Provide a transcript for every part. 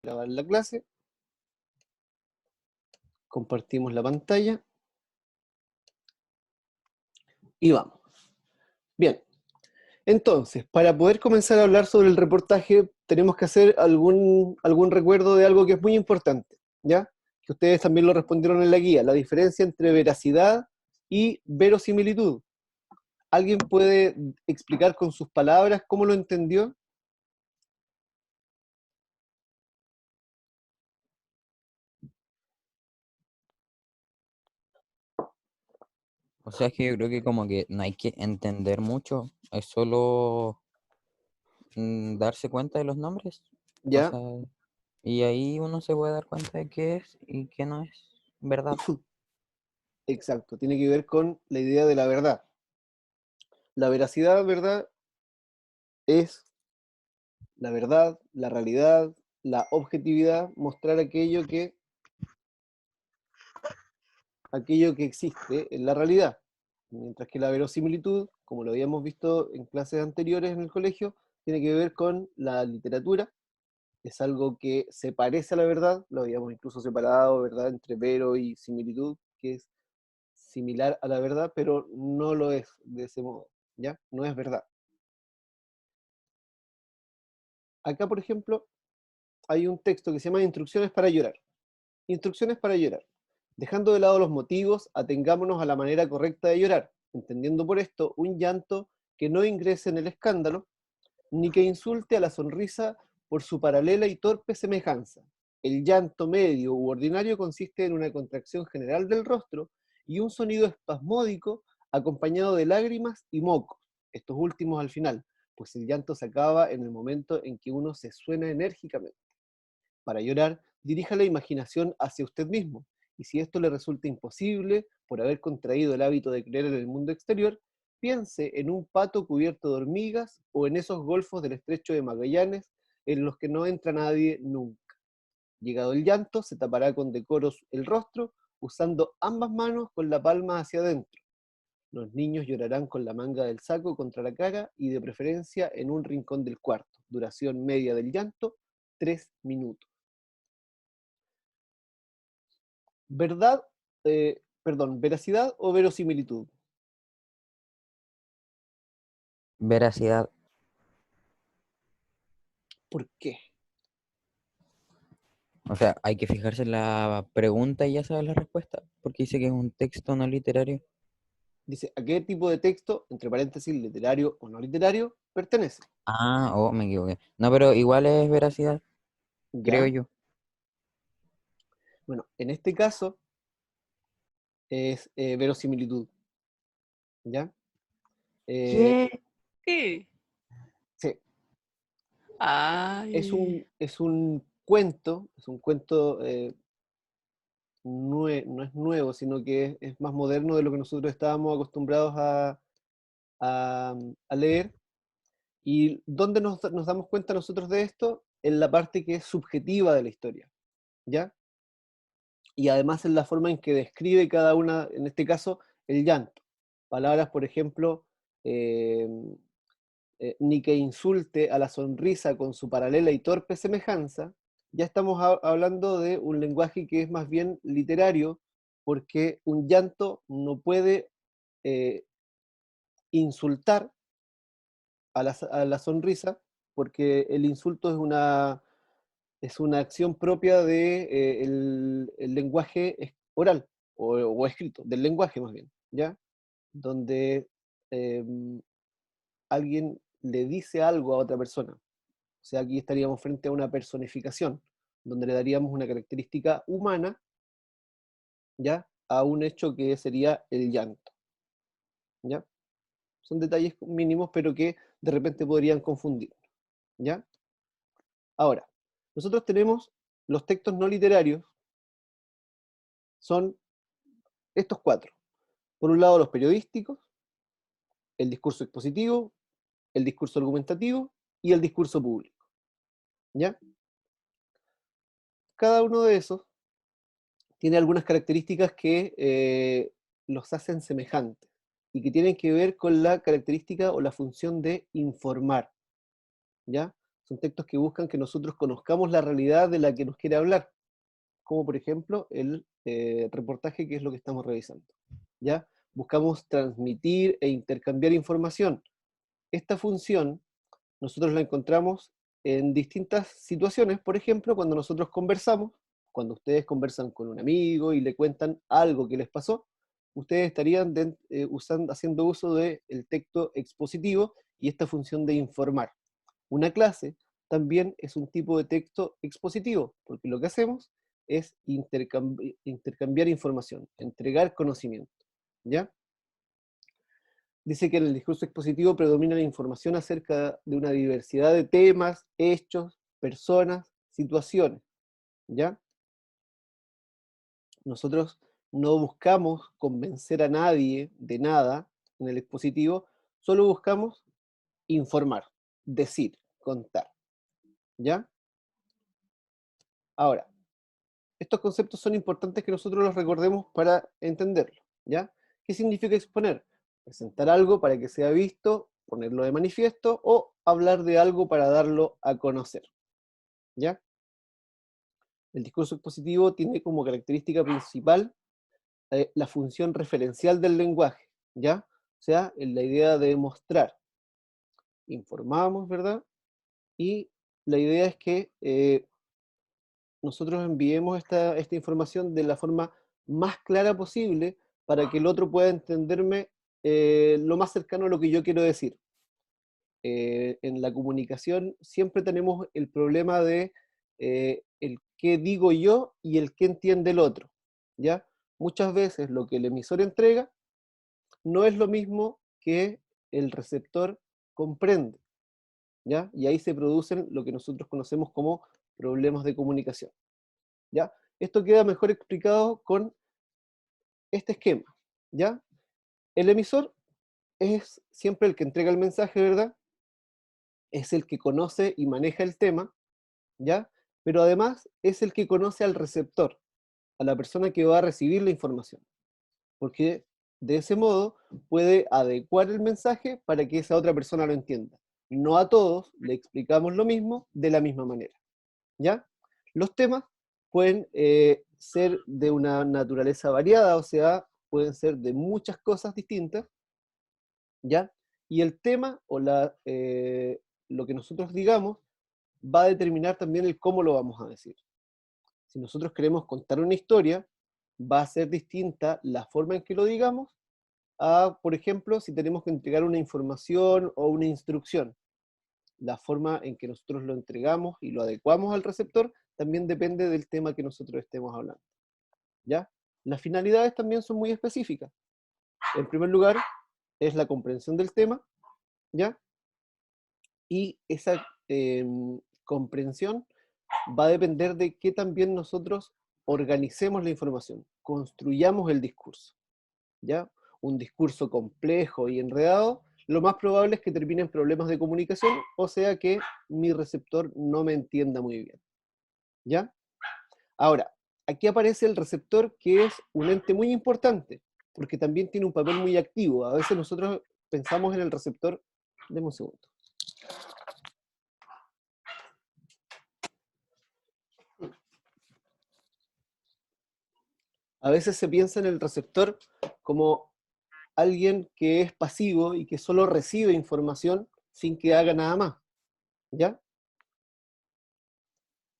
Grabar la clase, compartimos la pantalla y vamos. Bien, entonces, para poder comenzar a hablar sobre el reportaje, tenemos que hacer algún recuerdo de algo que es muy importante, ¿ya? Que ustedes también lo respondieron en la guía, la diferencia entre veracidad y verosimilitud. ¿Alguien puede explicar con sus palabras cómo lo entendió? O sea, es que yo creo que como que no hay que entender mucho, es solo darse cuenta de los nombres. O ¿Ya? sea, y ahí uno se puede dar cuenta de qué es y qué no es verdad. Exacto, tiene que ver con la idea de la verdad. La veracidad, ¿verdad? Es la verdad, la realidad, la objetividad, mostrar aquello que existe en la realidad. Mientras que la verosimilitud, como lo habíamos visto en clases anteriores en el colegio, tiene que ver con la literatura, es algo que se parece a la verdad, lo habíamos incluso separado, ¿verdad?, entre vero y similitud, que es similar a la verdad, pero no lo es de ese modo, ¿ya? No es verdad. Acá, por ejemplo, hay un texto que se llama Instrucciones para llorar. Instrucciones para llorar. Dejando de lado los motivos, atengámonos a la manera correcta de llorar, entendiendo por esto un llanto que no ingrese en el escándalo, ni que insulte a la sonrisa por su paralela y torpe semejanza. El llanto medio u ordinario consiste en una contracción general del rostro y un sonido espasmódico acompañado de lágrimas y mocos, estos últimos al final, pues el llanto se acaba en el momento en que uno se suena enérgicamente. Para llorar, dirija la imaginación hacia usted mismo, y si esto le resulta imposible por haber contraído el hábito de creer en el mundo exterior, piense en un pato cubierto de hormigas o en esos golfos del estrecho de Magallanes en los que no entra nadie nunca. Llegado el llanto, se tapará con decoro el rostro, usando ambas manos con la palma hacia adentro. Los niños llorarán con la manga del saco contra la cara y de preferencia en un rincón del cuarto. Duración media del llanto, 3 minutos. ¿Verdad, veracidad o verosimilitud? Veracidad. ¿Por qué? O sea, hay que fijarse en la pregunta y ya sabes la respuesta, porque dice que es un texto no literario. Dice, ¿a qué tipo de texto, entre paréntesis, literario o no literario, pertenece? Ah, oh, me equivoqué. No, pero igual es veracidad, creo ¿Ya? yo. Bueno, en este caso es verosimilitud, ¿ya? Eh, ¿Qué? ¿Qué? sí, Ay. es un cuento no es nuevo, sino que es más moderno de lo que nosotros estábamos acostumbrados a leer. ¿Y dónde nos damos cuenta nosotros de esto? En la parte que es subjetiva de la historia, ¿ya? Y además en la forma en que describe cada una, en este caso, el llanto. Palabras, por ejemplo, eh, ni que insulte a la sonrisa con su paralela y torpe semejanza, ya estamos hablando de un lenguaje que es más bien literario, porque un llanto no puede eh, insultar a la sonrisa, porque el insulto es una acción propia de, el lenguaje oral o escrito, del lenguaje más bien, ¿ya? Donde eh, alguien le dice algo a otra persona. O sea, aquí estaríamos frente a una personificación, donde le daríamos una característica humana, ¿ya? A un hecho que sería el llanto, ¿ya? Son detalles mínimos, pero que de repente podrían confundir, ¿ya? Ahora, nosotros tenemos los textos no literarios, son estos cuatro. Por un lado, los periodísticos, el discurso expositivo, el discurso argumentativo y el discurso público, ¿ya? Cada uno de esos tiene algunas características que los hacen semejantes y que tienen que ver con la característica o la función de informar, ¿ya? Son textos que buscan que nosotros conozcamos la realidad de la que nos quiere hablar, como por ejemplo el reportaje, que es lo que estamos revisando. ¿Ya? Buscamos transmitir e intercambiar información. Esta función nosotros la encontramos en distintas situaciones, por ejemplo, cuando nosotros conversamos, cuando ustedes conversan con un amigo y le cuentan algo que les pasó, ustedes estarían haciendo uso del texto expositivo y esta función de informar. Una clase también es un tipo de texto expositivo, porque lo que hacemos es intercambiar información, entregar conocimiento, ¿ya? Dice que en el discurso expositivo predomina la información acerca de una diversidad de temas, hechos, personas, situaciones, ¿ya? Nosotros no buscamos convencer a nadie de nada en el expositivo, solo buscamos informar, decir, contar, ¿ya? Ahora, estos conceptos son importantes que nosotros los recordemos para entenderlo, ¿ya? ¿Qué significa exponer? Presentar algo para que sea visto, ponerlo de manifiesto, o hablar de algo para darlo a conocer, ¿ya? El discurso expositivo tiene como característica principal la función referencial del lenguaje, ¿ya? O sea, en la idea de mostrar. Informamos, ¿verdad? Y la idea es que nosotros enviemos esta información de la forma más clara posible para que el otro pueda entenderme lo más cercano a lo que yo quiero decir. En la comunicación siempre tenemos el problema de el qué digo yo y el qué entiende el otro, ¿ya? Muchas veces lo que el emisor entrega no es lo mismo que el receptor comprende, ¿ya? Y ahí se producen lo que nosotros conocemos como problemas de comunicación, ¿ya? Esto queda mejor explicado con este esquema, ¿ya? El emisor es siempre el que entrega el mensaje, ¿verdad? Es el que conoce y maneja el tema, ¿ya? Pero además es el que conoce al receptor, a la persona que va a recibir la información, porque de ese modo puede adecuar el mensaje para que esa otra persona lo entienda. No a todos le explicamos lo mismo de la misma manera, ¿ya? Los temas pueden ser de una naturaleza variada, o sea, pueden ser de muchas cosas distintas, ¿ya? Y el tema o lo que nosotros digamos va a determinar también el cómo lo vamos a decir. Si nosotros queremos contar una historia, va a ser distinta la forma en que lo digamos a, por ejemplo, si tenemos que entregar una información o una instrucción. La forma en que nosotros lo entregamos y lo adecuamos al receptor también depende del tema que nosotros estemos hablando, ¿ya? Las finalidades también son muy específicas. En primer lugar, es la comprensión del tema, ¿ya? Y esa comprensión va a depender de qué también nosotros organicemos la información, construyamos el discurso, ¿ya? Un discurso complejo y enredado, lo más probable es que termine en problemas de comunicación, o sea que mi receptor no me entienda muy bien, ¿ya? Ahora, aquí aparece el receptor, que es un ente muy importante, porque también tiene un papel muy activo. A veces nosotros pensamos en el receptor, deme un segundo. A veces se piensa en el receptor como alguien que es pasivo y que solo recibe información sin que haga nada más, ¿ya?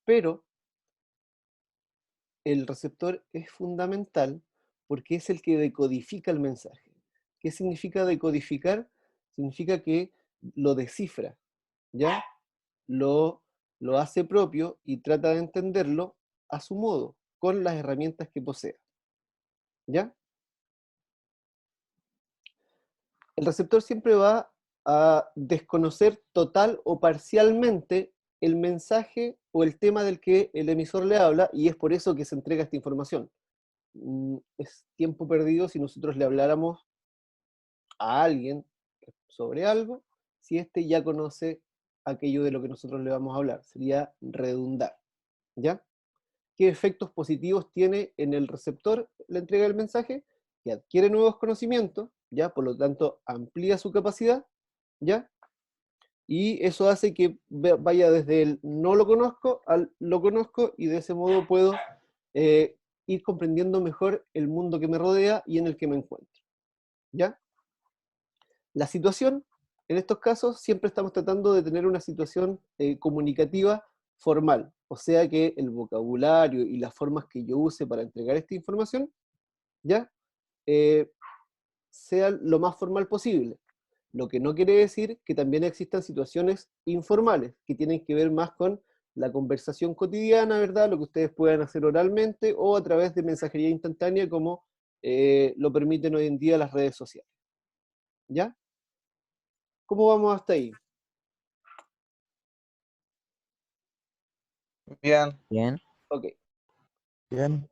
Pero el receptor es fundamental porque es el que decodifica el mensaje. ¿Qué significa decodificar? Significa que lo descifra, ¿ya? Lo, lo hace propio y trata de entenderlo a su modo, con las herramientas que posea, ¿ya? El receptor siempre va a desconocer total o parcialmente el mensaje o el tema del que el emisor le habla, y es por eso que se entrega esta información. Es tiempo perdido si nosotros le habláramos a alguien sobre algo, si éste ya conoce aquello de lo que nosotros le vamos a hablar. Sería redundar, ¿ya? ¿Qué efectos positivos tiene en el receptor la entrega del mensaje? Que adquiere nuevos conocimientos, ¿ya? Por lo tanto, amplía su capacidad, ¿ya? Y eso hace que vaya desde el no lo conozco al lo conozco, y de ese modo puedo ir comprendiendo mejor el mundo que me rodea y en el que me encuentro. ¿Ya? La situación, en estos casos, siempre estamos tratando de tener una situación comunicativa formal, o sea que el vocabulario y las formas que yo use para entregar esta información, ¿ya? Eh, sea lo más formal posible. Lo que no quiere decir que también existan situaciones informales, que tienen que ver más con la conversación cotidiana, ¿verdad? Lo que ustedes puedan hacer oralmente o a través de mensajería instantánea, como lo permiten hoy en día las redes sociales. ¿Ya? ¿Cómo vamos hasta ahí? Bien, Bien. Ok. bien.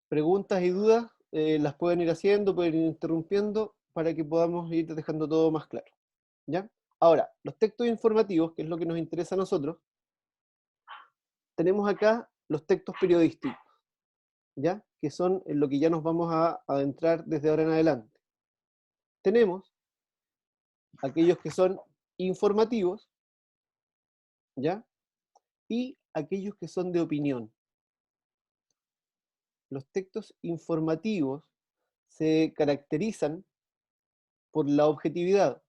Preguntas y dudas las pueden ir haciendo, pueden ir interrumpiendo para que podamos ir dejando todo más claro. ¿Ya? Ahora, los textos informativos, que es lo que nos interesa a nosotros, tenemos acá los textos periodísticos, ¿ya? Que son en lo que ya nos vamos a adentrar desde ahora en adelante. Tenemos aquellos que son informativos, ¿ya? Y aquellos que son de opinión. Los textos informativos se caracterizan por la objetividad,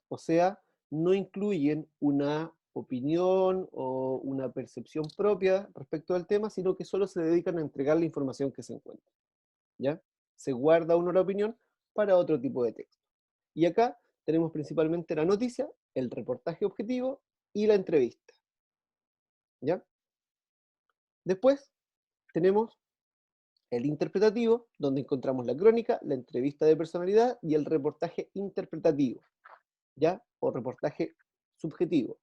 o sea, no incluyen una opinión o una percepción propia respecto al tema, sino que solo se dedican a entregar la información que se encuentra. ¿Ya? Se guarda una opinión para otro tipo de texto. Y acá tenemos principalmente la noticia, el reportaje objetivo y la entrevista. ¿Ya? Después tenemos el interpretativo, donde encontramos la crónica, la entrevista de personalidad y el reportaje interpretativo, ¿ya? O reportaje subjetivo.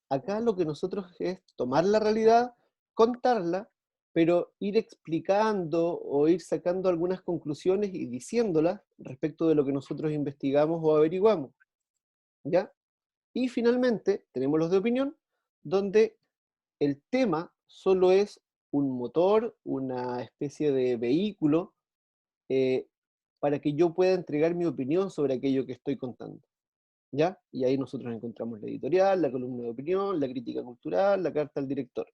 Acá lo que nosotros es tomar la realidad, contarla, pero ir explicando o ir sacando algunas conclusiones y diciéndolas respecto de lo que nosotros investigamos o averiguamos, ¿ya? Y finalmente tenemos los de opinión, donde el tema solo es un motor, una especie de vehículo eh, para que yo pueda entregar mi opinión sobre aquello que estoy contando. ¿Ya? Y ahí nosotros encontramos la editorial, la columna de opinión, la crítica cultural, la carta al director.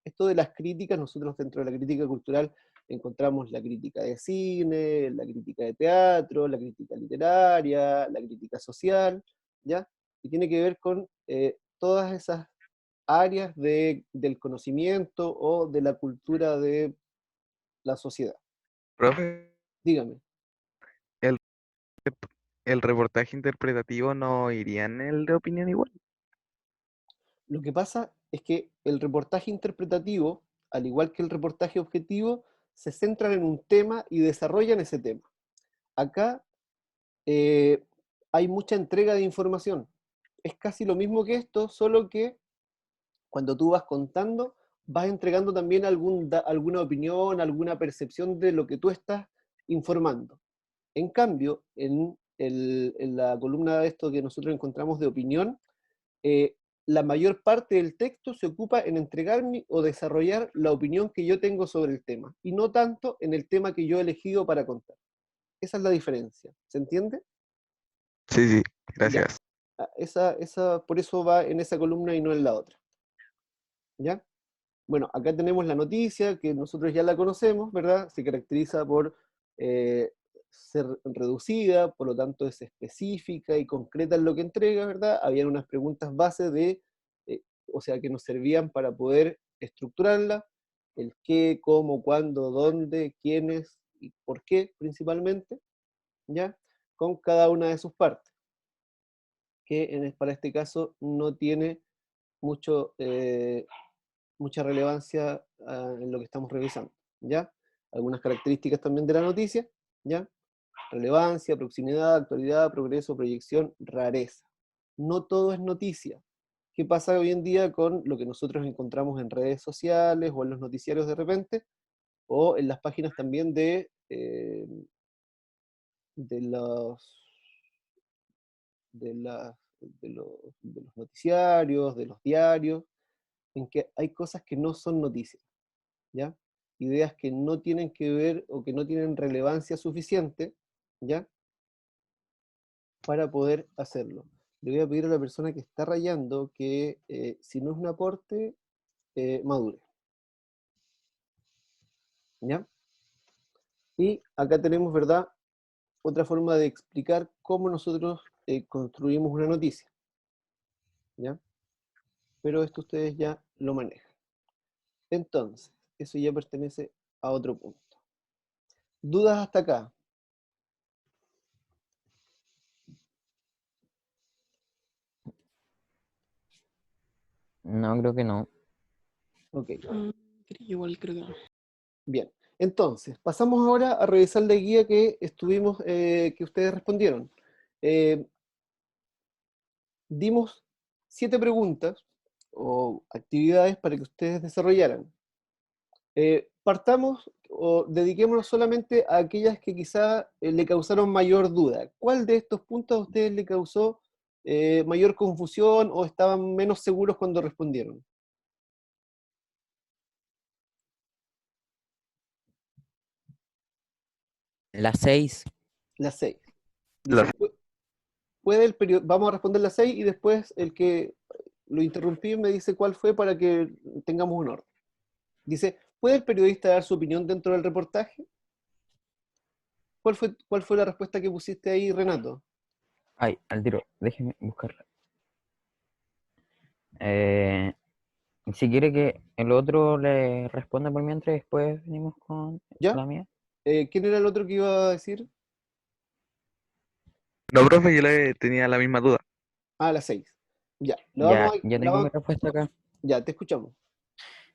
Esto de las críticas, nosotros dentro de la crítica cultural encontramos la crítica de cine, la crítica de teatro, la crítica literaria, la crítica social, ¿ya? Y tiene que ver con todas esas áreas del conocimiento o de la cultura de la sociedad. Profe, Dígame. el, el reportaje interpretativo no iría en el de opinión igual. Lo que pasa es que el reportaje interpretativo, al igual que el reportaje objetivo, se centran en un tema y desarrollan ese tema. Acá eh, hay mucha entrega de información. Es casi lo mismo que esto, solo que cuando tú vas contando, vas entregando también alguna opinión, alguna percepción de lo que tú estás informando. En cambio, en la columna de esto que nosotros encontramos de opinión, eh, la mayor parte del texto se ocupa en entregarme o desarrollar la opinión que yo tengo sobre el tema, y no tanto en el tema que yo he elegido para contar. Esa es la diferencia. ¿Se entiende? Sí, sí, Ya. gracias. Por eso va en esa columna y no en la otra. ¿Ya? Bueno, acá tenemos la noticia, que nosotros ya la conocemos, ¿verdad? Se caracteriza por ser reducida, por lo tanto es específica y concreta en lo que entrega, ¿verdad? Habían unas preguntas base o sea, que nos servían para poder estructurarla, el qué, cómo, cuándo, dónde, quiénes y por qué principalmente, ¿ya? Con cada una de sus partes, que para este caso no tiene mucho, mucha relevancia en lo que estamos revisando, ¿ya? Algunas características también de la noticia, ¿ya? Relevancia, proximidad, actualidad, progreso, proyección, rareza. No todo es noticia. ¿Qué pasa hoy en día con lo que nosotros encontramos en redes sociales o en los noticiarios de repente? O en las páginas también de los de los noticiarios, de los diarios, en que hay cosas que no son noticias. ¿Ya? Ideas que no tienen que ver o que no tienen relevancia suficiente, ¿ya? Para poder hacerlo. le voy a pedir a la persona que está rayando que si no es un aporte, madure. ¿Ya? Y acá tenemos, ¿verdad?, otra forma de explicar cómo nosotros construimos una noticia. ¿Ya? Pero esto ustedes ya lo manejan. Entonces, eso ya pertenece a otro punto. ¿Dudas hasta acá? No, creo que no. Ok, Igual creo que no. bien. Entonces, pasamos ahora a revisar la guía que estuvimos, que ustedes respondieron. Dimos 7 preguntas o actividades para que ustedes desarrollaran. Partamos o dediquémonos solamente a aquellas que quizá le causaron mayor duda. ¿Cuál de estos puntos a ustedes le causó mayor confusión o estaban menos seguros cuando respondieron? Las 6. Las 6. La Dice, ¿puede el periodo? Vamos a responder las 6 y después el que lo interrumpí me dice cuál fue para que tengamos un orden. Dice, ¿puede el periodista dar su opinión dentro del reportaje? ¿Cuál fue la respuesta que pusiste ahí, Renato? Ay, al tiro, déjeme buscarla. Eh, si quiere que el otro le responda por mientras, después venimos con ¿Ya? la mía. ¿Quién era el otro que iba a decir? No, profe, yo le tenía la misma duda. Ah, las 6. Ya, Ya, ya tengo mi respuesta acá. ya, te escuchamos.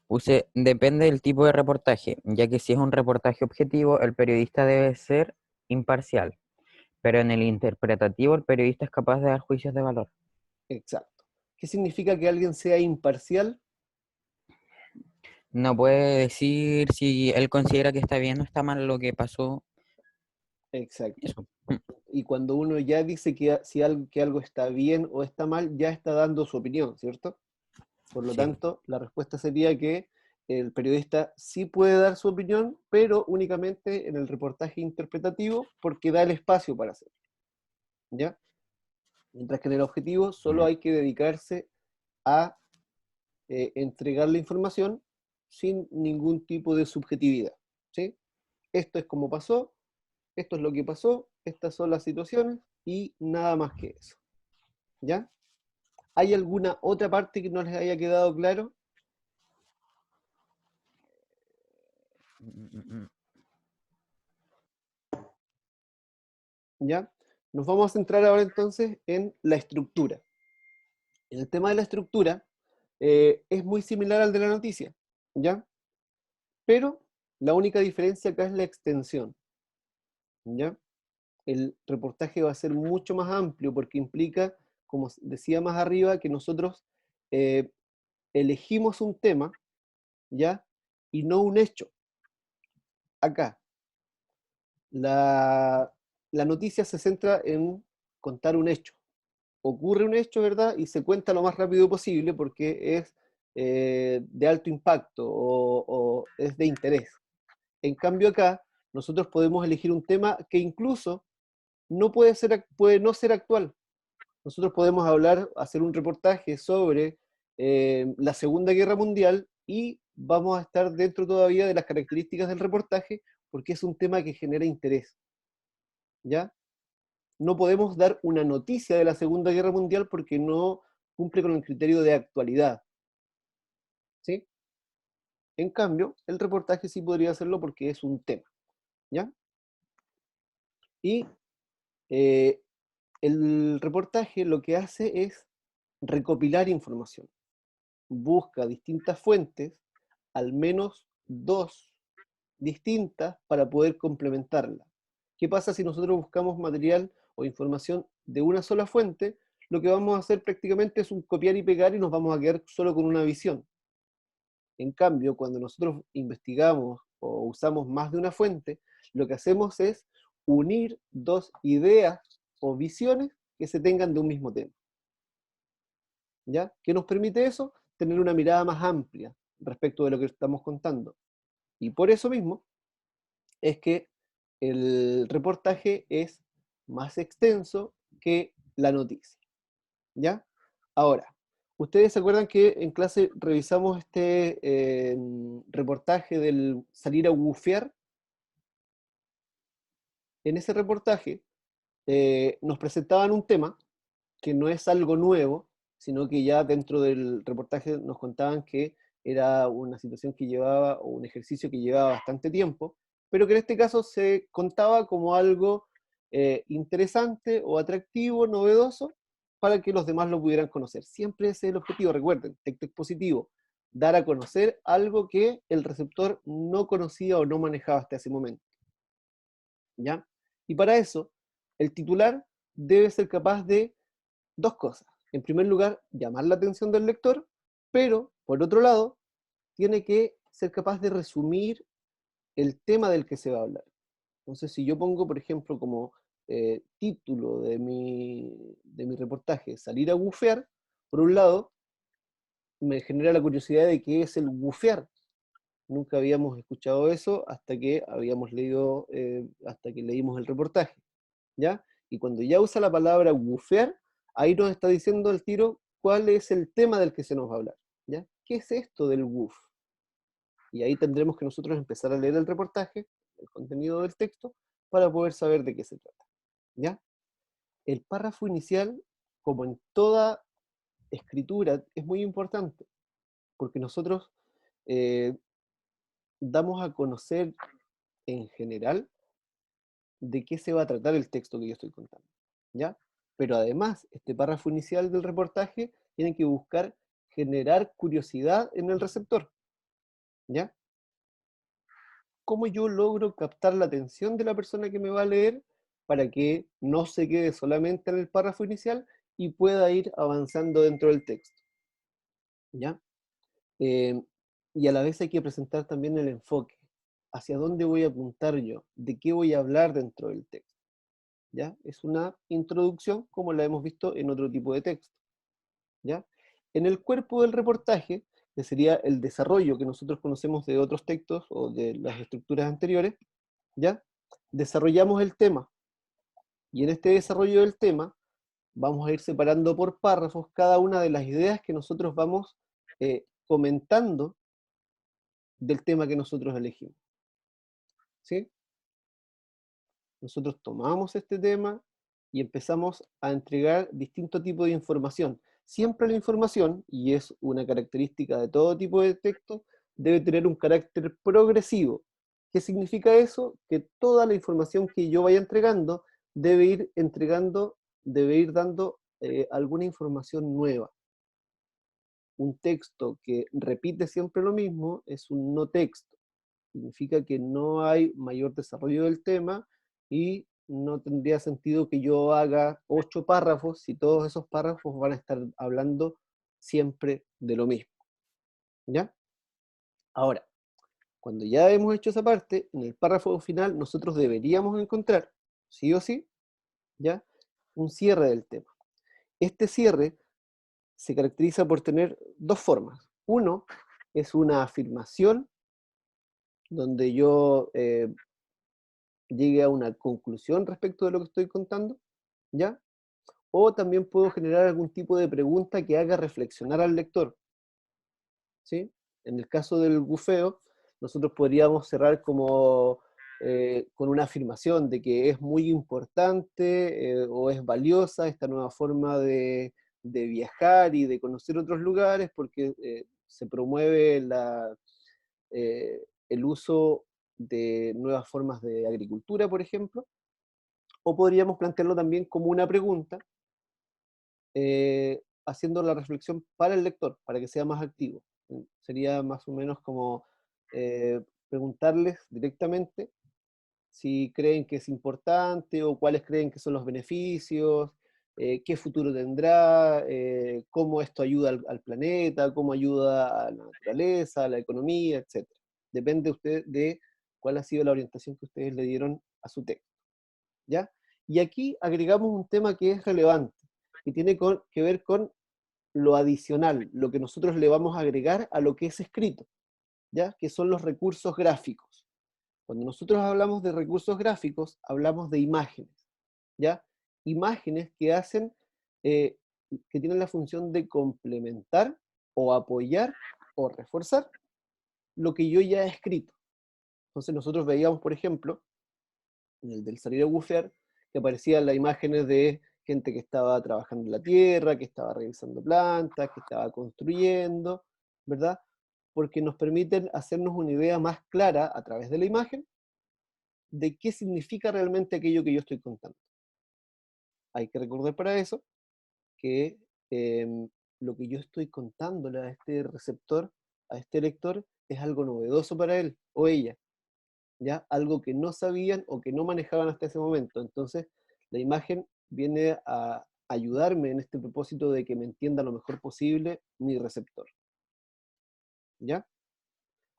Puse, depende del tipo de reportaje, ya que si es un reportaje objetivo, el periodista debe ser imparcial, pero en el interpretativo el periodista es capaz de dar juicios de valor. Exacto. ¿Qué significa que alguien sea imparcial? No puede decir si él considera que está bien o está mal lo que pasó. Exacto. Eso. Y cuando uno ya dice que algo está bien o está mal, ya está dando su opinión, ¿cierto? Por lo Sí. tanto, la respuesta sería que el periodista sí puede dar su opinión, pero únicamente en el reportaje interpretativo, porque da el espacio para hacerlo. ¿Ya? Mientras que en el objetivo solo hay que dedicarse a entregar la información sin ningún tipo de subjetividad. ¿Sí? Esto es como pasó, esto es lo que pasó, estas son las situaciones y nada más que eso. ¿Ya? ¿Hay alguna otra parte que no les haya quedado claro? ¿Ya? Nos vamos a centrar ahora entonces en la estructura. El tema de la estructura es muy similar al de la noticia, ¿ya? Pero la única diferencia acá es la extensión, ¿ya? El reportaje va a ser mucho más amplio porque implica, como decía más arriba, que nosotros eh, elegimos un tema, ¿ya? Y no un hecho. Acá, la noticia se centra en contar un hecho. Ocurre un hecho, ¿verdad? Y se cuenta lo más rápido posible porque es de alto impacto o es de interés. En cambio acá, nosotros podemos elegir un tema que incluso no puede no ser actual. Nosotros podemos hablar, hacer un reportaje sobre la Segunda Guerra Mundial y vamos a estar dentro todavía de las características del reportaje porque es un tema que genera interés. ¿Ya? No podemos dar una noticia de la Segunda Guerra Mundial porque no cumple con el criterio de actualidad. ¿Sí? En cambio, el reportaje sí podría hacerlo porque es un tema. ¿Ya? Y eh, el reportaje lo que hace es recopilar información. Busca distintas fuentes, al menos 2 distintas, para poder complementarla. ¿Qué pasa si nosotros buscamos material o información de una sola fuente? Lo que vamos a hacer prácticamente es un copiar y pegar y nos vamos a quedar solo con una visión. En cambio, cuando nosotros investigamos o usamos más de una fuente, lo que hacemos es unir 2 ideas o visiones que se tengan de un mismo tema. ¿Ya? ¿Qué nos permite eso? Tener una mirada más amplia respecto de lo que estamos contando. Y por eso mismo es que el reportaje es más extenso que la noticia. ¿Ya? Ahora, ¿ustedes se acuerdan que en clase revisamos este reportaje del salir a bufear? En ese reportaje nos presentaban un tema que no es algo nuevo, sino que ya dentro del reportaje nos contaban que era una situación que llevaba, o un ejercicio que llevaba bastante tiempo, pero que en este caso se contaba como algo interesante o atractivo, novedoso, para que los demás lo pudieran conocer. Siempre ese es el objetivo, recuerden, texto expositivo, dar a conocer algo que el receptor no conocía o no manejaba hasta ese momento. ¿Ya? Y para eso, el titular debe ser capaz de dos cosas. En primer lugar, llamar la atención del lector, pero, por otro lado, tiene que ser capaz de resumir el tema del que se va a hablar. Entonces, si yo pongo, por ejemplo, como título de mi reportaje, salir a bufear, por un lado, me genera la curiosidad de qué es el bufear. Nunca habíamos escuchado eso hasta que habíamos leído, hasta que leímos el reportaje, ¿ya? Y cuando ya usa la palabra bufear, ahí nos está diciendo al tiro cuál es el tema del que se nos va a hablar, ¿ya? ¿Qué es esto del buf? Y ahí tendremos que nosotros empezar a leer el reportaje, el contenido del texto, para poder saber de qué se trata, ¿ya? El párrafo inicial, como en toda escritura, es muy importante, porque nosotros eh, damos a conocer en general de qué se va a tratar el texto que yo estoy contando, ¿ya? Pero además, este párrafo inicial del reportaje tiene que buscar generar curiosidad en el receptor, ¿ya? ¿Cómo yo logro captar la atención de la persona que me va a leer para que no se quede solamente en el párrafo inicial y pueda ir avanzando dentro del texto, ¿ya? Eh, y a la vez hay que presentar también el enfoque, hacia dónde voy a apuntar yo, de qué voy a hablar dentro del texto. ¿Ya? Es una introducción como la hemos visto en otro tipo de texto, ¿ya? En el cuerpo del reportaje, que sería el desarrollo que nosotros conocemos de otros textos o de las estructuras anteriores, ¿ya? Desarrollamos el tema, y en este desarrollo del tema vamos a ir separando por párrafos cada una de las ideas que nosotros vamos comentando del tema que nosotros elegimos, ¿sí? Nosotros tomamos este tema y empezamos a entregar distintos tipos de información. Siempre la información, y es una característica de todo tipo de texto, debe tener un carácter progresivo. ¿Qué significa eso? Que toda la información que yo vaya entregando debe ir entregando, debe ir dando alguna información nueva. Un texto que repite siempre lo mismo es un no texto. Significa que no hay mayor desarrollo del tema y no tendría sentido que yo haga 8 párrafos si todos esos párrafos van a estar hablando siempre de lo mismo, ¿ya? Ahora, cuando ya hemos hecho esa parte, en el párrafo final nosotros deberíamos encontrar, sí o sí, ¿ya? Un cierre del tema. Este cierre se caracteriza por tener dos formas. Uno es una afirmación donde yo llegue a una conclusión respecto de lo que estoy contando, ¿ya? O también puedo generar algún tipo de pregunta que haga reflexionar al lector, ¿sí? En el caso del bufeo, nosotros podríamos cerrar como con una afirmación de que es muy importante o es valiosa esta nueva forma de viajar y de conocer otros lugares porque se promueve el uso de nuevas formas de agricultura, por ejemplo, o podríamos plantearlo también como una pregunta, haciendo la reflexión para el lector, para que sea más activo. Sería más o menos como preguntarles directamente si creen que es importante o cuáles creen que son los beneficios, qué futuro tendrá, cómo esto ayuda al planeta, cómo ayuda a la naturaleza, a la economía, etc. Depende usted de cuál ha sido la orientación que ustedes le dieron a su texto, ¿ya? Y aquí agregamos un tema que es relevante, que tiene que ver con lo adicional, lo que nosotros le vamos a agregar a lo que es escrito, ¿ya? Que son los recursos gráficos. Cuando nosotros hablamos de recursos gráficos, hablamos de imágenes, ¿ya? Imágenes que hacen que tienen la función de complementar o apoyar o reforzar lo que yo ya he escrito. Entonces nosotros veíamos, por ejemplo, en el del salir a bufear, que aparecían las imágenes de gente que estaba trabajando en la tierra, que estaba revisando plantas, que estaba construyendo, ¿verdad? Porque nos permiten hacernos una idea más clara a través de la imagen de qué significa realmente aquello que yo estoy contando. Hay que recordar para eso que lo que yo estoy contándole a este receptor, a este lector, es algo novedoso para él o ella, ¿ya? Algo que no sabían o que no manejaban hasta ese momento. Entonces, la imagen viene a ayudarme en este propósito de que me entienda lo mejor posible mi receptor, ¿ya?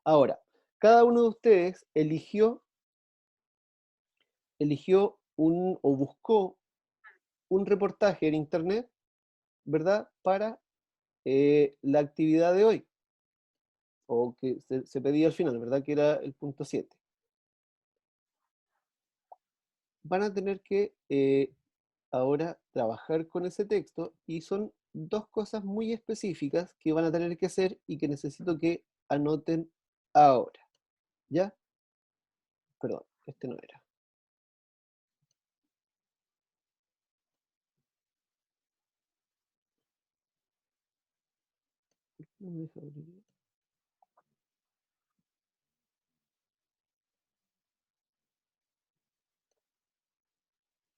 Ahora, cada uno de ustedes eligió o buscó un reportaje en internet, ¿verdad? Para la actividad de hoy, o que se pedía al final, ¿verdad? Que era el punto 7. Van a tener que ahora trabajar con ese texto y son dos cosas muy específicas que van a tener que hacer y que necesito que anoten ahora, ¿ya? Perdón, este no era. No me deja abrir.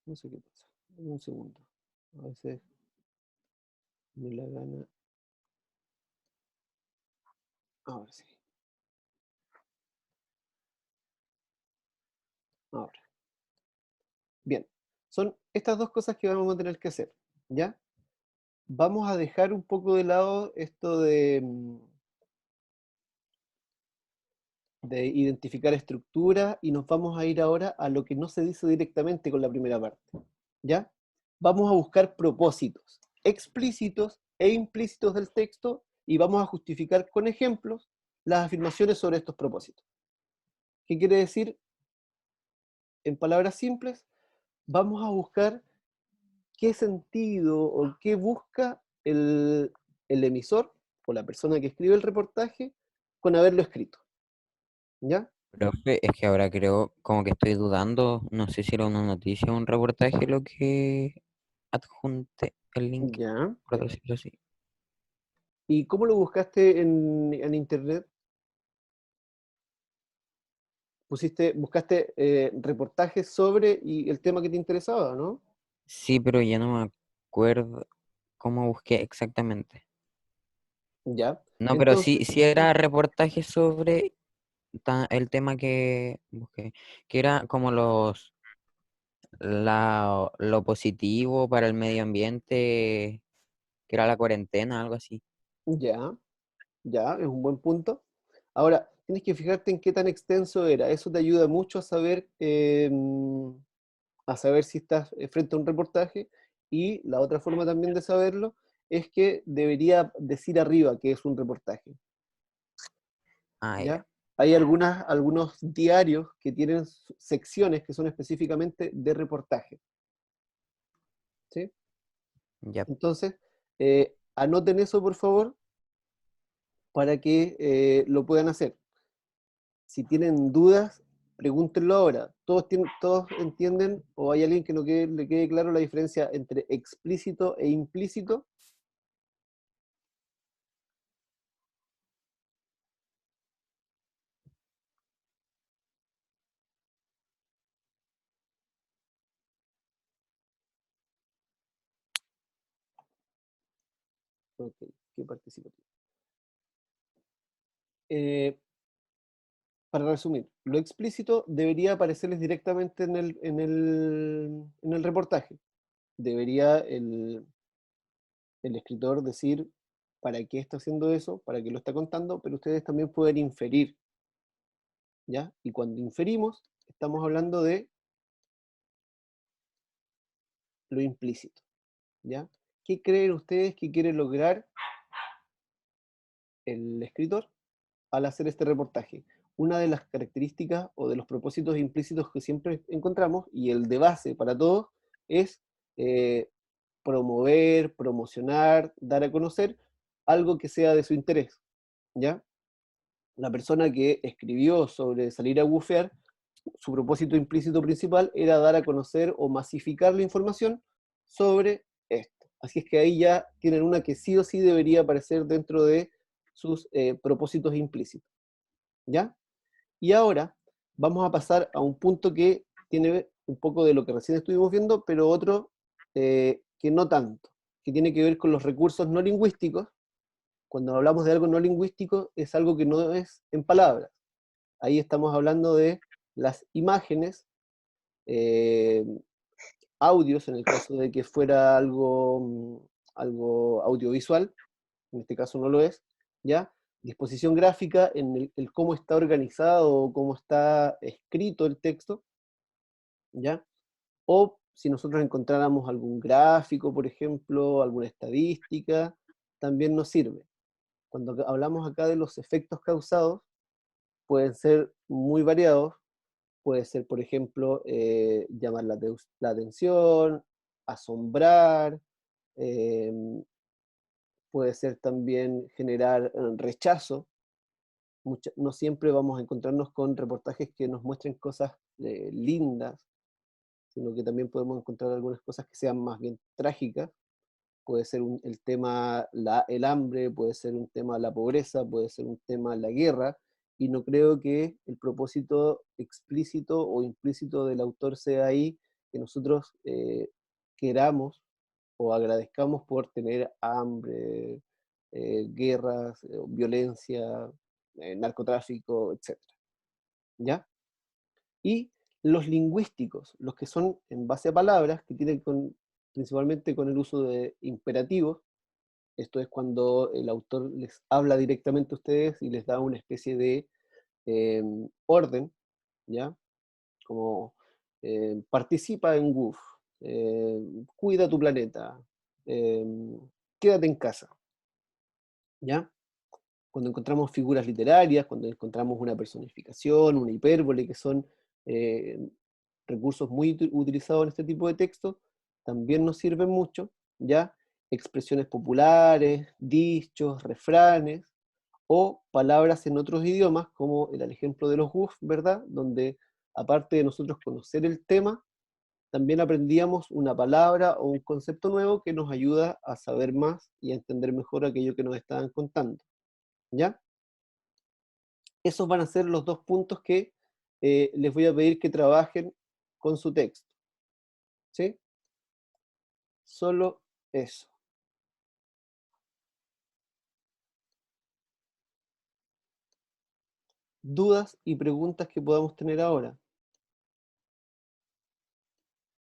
No sé qué pasa. Dame un segundo. A veces me la gana. Ahora sí. Ahora. Bien. Son estas dos cosas que vamos a tener que hacer, ¿ya? Vamos a dejar un poco de lado esto de identificar estructura y nos vamos a ir ahora a lo que no se dice directamente con la primera parte, ¿ya? Vamos a buscar propósitos explícitos e implícitos del texto y vamos a justificar con ejemplos las afirmaciones sobre estos propósitos. ¿Qué quiere decir? En palabras simples, vamos a buscar qué sentido o qué busca el emisor o la persona que escribe el reportaje con haberlo escrito, ¿ya? Profe, es que ahora creo como que estoy dudando, no sé si era una noticia o un reportaje lo que adjunte el link, Ya. por decirlo así. ¿Y cómo lo buscaste en internet? Buscaste reportajes sobre y el tema que te interesaba, ¿no? Sí, pero ya no me acuerdo cómo busqué exactamente. Ya. No, pero Entonces, sí era reportaje sobre el tema que busqué, que era como lo positivo para el medio ambiente, que era la cuarentena, algo así. ya, ya, es un buen punto. Ahora, tienes que fijarte en qué tan extenso era. Eso te ayuda mucho a saber si estás frente a un reportaje. Y la otra forma también de saberlo es que debería decir arriba que es un reportaje. Ah, ya, ¿Ya? Hay algunos diarios que tienen secciones que son específicamente de reportaje, ¿sí? ya. Entonces, anoten eso, por favor, para que lo puedan hacer. Si tienen dudas, pregúntenlo ahora. Todos entienden, o hay alguien que no le quede claro la diferencia entre explícito e implícito. Ok, qué participativo. Eh, para resumir, lo explícito debería aparecerles directamente en el reportaje. Debería el escritor decir para qué está haciendo eso, para qué lo está contando, pero ustedes también pueden inferir, ¿ya? Y cuando inferimos, estamos hablando de lo implícito, ¿ya? ¿Qué creen ustedes que quiere lograr el escritor al hacer este reportaje? Una de las características o de los propósitos implícitos que siempre encontramos, y el de base para todos, es promover, promocionar, dar a conocer algo que sea de su interés, ¿ya? La persona que escribió sobre salir a bufear, su propósito implícito principal era dar a conocer o masificar la información sobre esto. Así es que ahí ya tienen una que sí o sí debería aparecer dentro de sus propósitos implícitos, ¿ya? Y ahora vamos a pasar a un punto que tiene un poco de lo que recién estuvimos viendo, pero otro que no tanto, que tiene que ver con los recursos no lingüísticos. Cuando hablamos de algo no lingüístico, es algo que no es en palabras. Ahí estamos hablando de las imágenes, eh, audios, en el caso de que fuera algo audiovisual, en este caso no lo es, ¿ya? Disposición gráfica en el cómo está organizado, cómo está escrito el texto, ¿ya? O si nosotros encontráramos algún gráfico, por ejemplo, alguna estadística, también nos sirve. Cuando hablamos acá de los efectos causados, pueden ser muy variados. Puede ser, por ejemplo, llamar la atención, asombrar, eh, puede ser también generar rechazo. No siempre vamos a encontrarnos con reportajes que nos muestren cosas lindas, sino que también podemos encontrar algunas cosas que sean más bien trágicas. Puede ser el tema el hambre, puede ser un tema la pobreza, puede ser un tema la guerra, y no creo que el propósito explícito o implícito del autor sea ahí que nosotros queramos o agradezcamos por tener hambre, guerras, violencia, narcotráfico, etc. ¿Ya? Y los lingüísticos, los que son en base a palabras, que tienen principalmente con el uso de imperativos. Esto es cuando el autor les habla directamente a ustedes y les da una especie de orden, ¿ya? Como participa en WUF, cuida tu planeta, eh, quédate en casa, ¿ya? Cuando encontramos figuras literarias, cuando encontramos una personificación, una hipérbole, que son eh, recursos muy utilizados en este tipo de textos, también nos sirven mucho, ¿ya? Expresiones populares, dichos, refranes, o palabras en otros idiomas, como el ejemplo de los GUF, ¿verdad? Donde aparte de nosotros conocer el tema, también aprendíamos una palabra o un concepto nuevo que nos ayuda a saber más y a entender mejor aquello que nos estaban contando, ¿ya? Esos van a ser los dos puntos que les voy a pedir que trabajen con su texto, ¿sí? Solo eso. Dudas y preguntas que podamos tener ahora.